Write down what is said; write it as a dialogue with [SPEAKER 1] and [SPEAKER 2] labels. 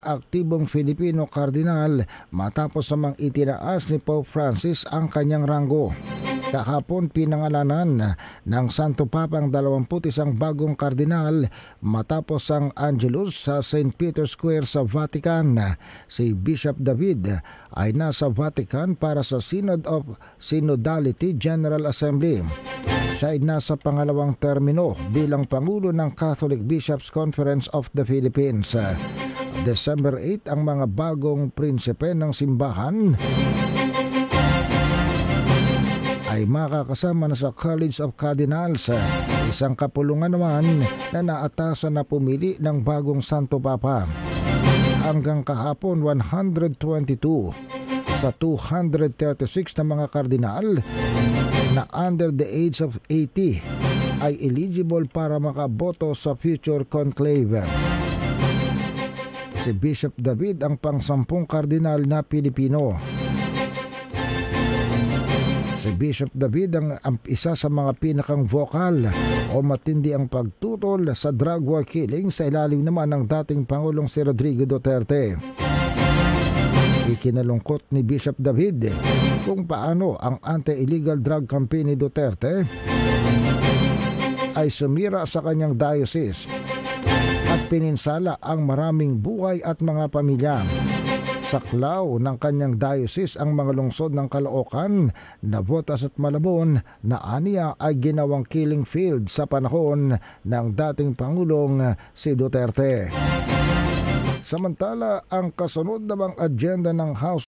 [SPEAKER 1] aktibong Filipino kardinal matapos namang itinaas ni Pope Francis ang kanyang ranggo. Kahapon pinangalanan ng Santo Papa ang 21 bagong kardinal matapos ang Angelus sa St. Peter's Square sa Vatican. Si Bishop David ay nasa Vatican para sa Synod of Synodality General Assembly. Siya ay nasa pangalawang termino bilang Pangulo ng Catholic Bishops Conference of the Philippines. December 8 ang mga bagong prinsipe ng simbahan ay makakasama na sa College of Cardinals, isang kapulungan naman na naatasan na pumili ng bagong Santo Papa. Hanggang kahapon 122 sa 236 na mga kardinal na under the age of 80 ay eligible para makaboto sa future conclave. Si Bishop David ang pang-10 kardinal na Pilipino. Si Bishop David ang isa sa mga pinakang vokal o matindi ang pagtutol sa drug war killing sa ilalim naman ng dating Pangulong si Rodrigo Duterte. Ikinalungkot ni Bishop David kung paano ang anti-illegal drug campaign ni Duterte ay sumira sa kanyang diocese at pininsala ang maraming buhay at mga pamilya. Saklaw ng kanyang diocese ang mga lungsod ng Caloocan, Navotas at Malabon na aniya ay ginawang killing field sa panahon ng dating Pangulong si Duterte. Samantala, ang kasunod namang agenda ng House